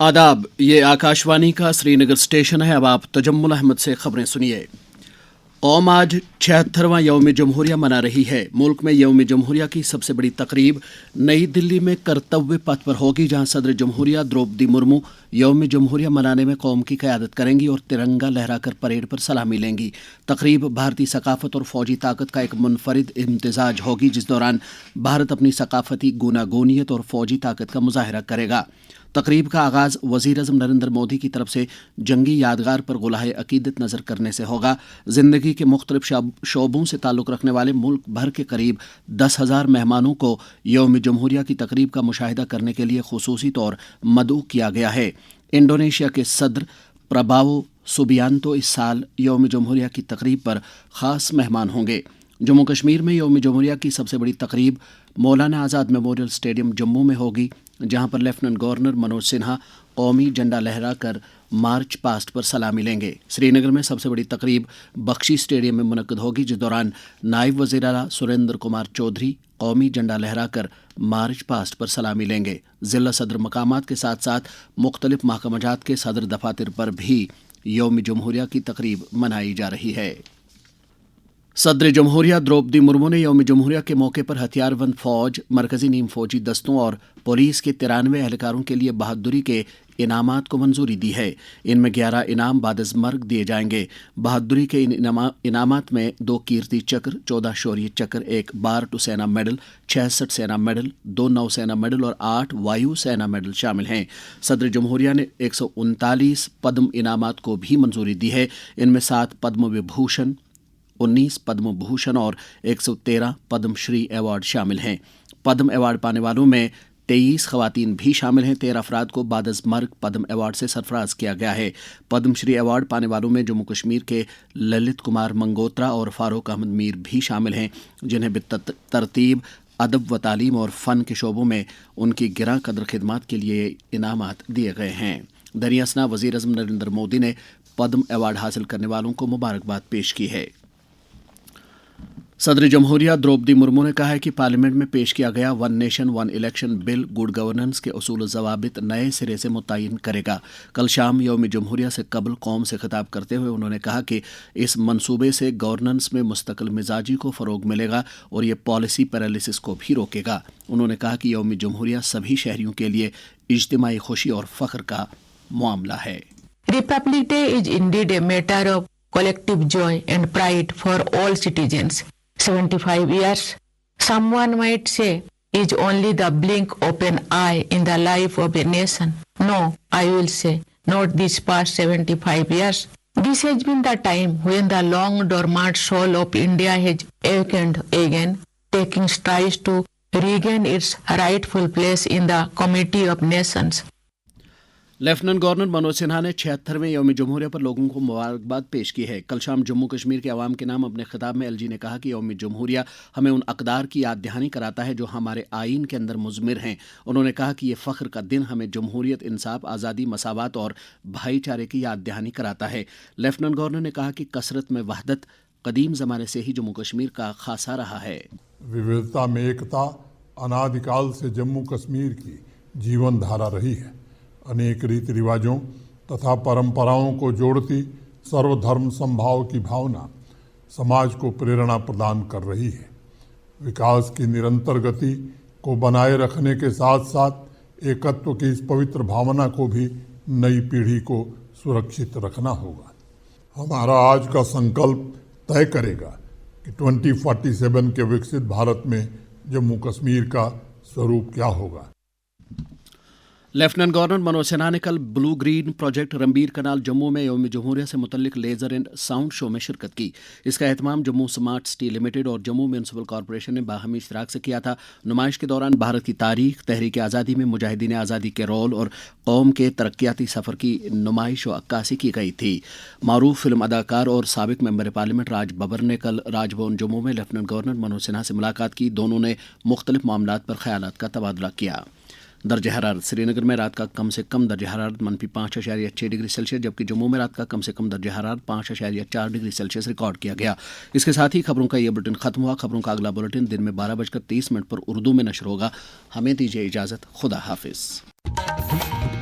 आदाब, ये आकाशवाणी का श्रीनगर स्टेशन है। अब आप तजम्मुल अहमद से खबरें सुनिए। कौम आज 76वां यौम जमहूरिया मना रही है। मुल्क में यौम जमहूरिया की सबसे बड़ी तकरीब नई दिल्ली में कर्तव्य पथ पर होगी, जहां सदर जमहूरिया द्रौपदी मुर्मू यौम जमहूरिया मनाने में कौम की क़यादत करेंगी और तिरंगा लहराकर परेड पर सलामी लेंगी। तकरीब भारतीय सकाफत और फौजी ताकत का एक मुनफरिद इम्तिजाज होगी, जिस दौरान भारत अपनी सकाफती गूनागूनियत और फौजी ताकत का मुजाहरा करेगा। तकरीब का आगाज़ वज़ीर-ए-आज़म नरेंद्र मोदी की तरफ से जंगी यादगार पर गुलाहे अकीदत नज़र करने से होगा। ज़िंदगी के मुख्तलिफ शोबों से ताल्लुक़ रखने वाले मुल्क भर के करीब 10,000 मेहमानों को यौम जमहूरिया की तकरीब का मुशाहिदा करने के लिए खुसूसी तौर मदऊ किया गया है। इंडोनेशिया के सदर प्रबावो सुबियांतो इस साल यौम जमहूरिया की तकरीब पर ख़ास मेहमान होंगे। जम्मू कश्मीर में यौम जमहूरिया की सबसे बड़ी तकरीब मौलाना आज़ाद मेमोरियल स्टेडियम जम्मू में होगी, जहां पर लेफ्टिनेंट गवर्नर मनोज सिन्हा कौमी झंडा लहराकर मार्च पास्ट पर सलामी लेंगे। श्रीनगर में सबसे बड़ी तकरीब बख्शी स्टेडियम में मुनक्कद होगी, जिस दौरान नायब वज़ीर आला सुरेंद्र कुमार चौधरी कौमी झंडा लहराकर मार्च पास्ट पर सलामी लेंगे। ज़िला सदर मकामात के साथ साथ मुख्तलिफ महकमात के सदर दफातर पर भी यौम जमहूरिया की तकरीब मनाई जा रही है। सदर जमहूरिया द्रौपदी मुर्मू ने यौम जमहूरिया के मौके पर हथियारबंद फौज, मरकजी नीम फौजी दस्तों और पुलिस के 93 एहलकारों के लिए बहादुरी के इनामात को मंजूरी दी है। इनमें 11 इनाम बादज़मर्ग दिए जाएंगे। बहादुरी के इन इनामात में 2 कीर्ति चक्र, 14 शौर्य चक्र, 1 बार टू सेना मेडल, 66 सेना मेडल, 2 नौसेना मेडल और 8 वायु सेना मेडल शामिल हैं। सदर जमहूरिया ने 139 पद्म इनामात को भी मंजूरी दी है। इनमें 7 पद्म विभूषण, 19 पद्म भूषण और 113 पद्मश्री अवार्ड शामिल हैं। पद्म अवार्ड पाने वालों में 23 खवातीन भी शामिल हैं। 13 अफराद को बादज़मर्ग पद्म अवार्ड से सरफराज किया गया है। पद्मश्री अवार्ड पाने वालों में जम्मू कश्मीर के ललित कुमार मंगोत्रा और फारूक अहमद मीर भी शामिल हैं, जिन्हें तरतीब अदब व तालीम और फ़न के शोबों में उनकी गिरां कदर खिदमात के लिए इनामात दिए गए हैं। दरियासना वज़ीर-ए-आज़म नरेंद्र मोदी ने पद्म अवार्ड हासिल करने वालों को मुबारकबाद पेश की है। सदर जमहूरिया द्रौपदी मुर्मू ने कहा है कि पार्लियामेंट में पेश किया गया one nation one election bill good governance के उसूल ज़वाबित नए सिरे से मुतय्यन करेगा। कल शाम यौम जमहूरिया से कबल कौम से खिताब करते हुए उन्होंने कहा कि इस मंसूबे से गवर्नेंस में मुस्तकिल मिजाजी को फ़रोग मिलेगा और ये पॉलिसी पैरालिसिस को भी रोकेगा। उन्होंने कहा कि यौम जमहूरिया सभी शहरियों के लिए इज्तिमाई खुशी और फ़ख्र का मामला है। Republic Day is indeed a matter of collective joy and pride for all citizens. 75 years, someone might say, is only the blink of an eye in the life of a nation. No, I will say, not these past 75 years. This has been the time when the long dormant soul of India has awakened again, taking strides to regain its rightful place in the community of nations. Lieutenant governor Manoj Sinha ने 76वें यौम जमहूरिया पर लोगों को मुबारकबाद पेश की है। कल शाम जम्मू कश्मीर के अवाम के नाम अपने खिताब में एलजी ने कहा कि यौम जमहूरिया हमें उन अक़दार की याद दहानी कराता है जो हमारे आइन के अंदर मुज़मिर हैं। उन्होंने कहा कि ये फ़ख्र का दिन हमें जमहूरियत, इंसाफ, आज़ादी, मसावत और भाईचारे की याद दहानी कराता है। लेफ्टिनेंट गवर्नर ने कहा कि कसरत में वहदत कदीम ज़माने से ही जम्मू कश्मीर का खासा रहा है। विविधता में एकता अनादिकाल से जम्मू कश्मीर की जीवन धारा रही है। अनेक रीति रिवाजों तथा परंपराओं को जोड़ती सर्वधर्म समभाव की भावना समाज को प्रेरणा प्रदान कर रही है। विकास की निरंतर गति को बनाए रखने के साथ साथ एकत्व की इस पवित्र भावना को भी नई पीढ़ी को सुरक्षित रखना होगा। हमारा आज का संकल्प तय करेगा कि 2047 के विकसित भारत में जम्मू कश्मीर का स्वरूप क्या होगा। लेफ्टिनेंट गवर्नर मनोज सिन्हा ने कल ब्लू ग्रीन प्रोजेक्ट रणबीर कनाल जम्मू में यौम जमहूरिया से मुतल्लिक लेज़र एंड साउंड शो में शिरकत की। इसका एहतमाम जम्मू स्मार्ट सिटी लिमिटेड और जम्मू म्यूनसिपल कॉरपोरेशन ने बाहमी इश्तराक से किया था। नुमाइश के दौरान भारत की तारीख, तहरीक आज़ादी में मुजाहिदीन आज़ादी के रोल और कौम के तरक्याती सफ़र की नुमाइश व अक्कासी की गई थी। मारूफ फिल्म अदाकार और साबिक मेंबर पार्लियामेंट राज बब्बर ने कल राजभवन जम्मू में लेफ्टिनेंट गवर्नर मनोज सिन्हा से मुलाकात की। दोनों ने मुख्तलिफ मामलात पर ख्यालात का तबादला किया। दर्ज हरारत श्रीनगर में रात का कम से कम दर्ज हरारत -5.6 डिग्री सेल्सियस, जबकि जम्मू में रात का कम से कम दर्ज हरारत 5.4 डिग्री सेल्सियस रिकॉर्ड किया गया। इसके साथ ही खबरों का यह बुलेटिन खत्म हुआ। खबरों का अगला बुलेटिन दिन में 12:30 पर उर्दू में नशर होगा। हमें दीजिए इजाज़त। खुदा हाफिज़।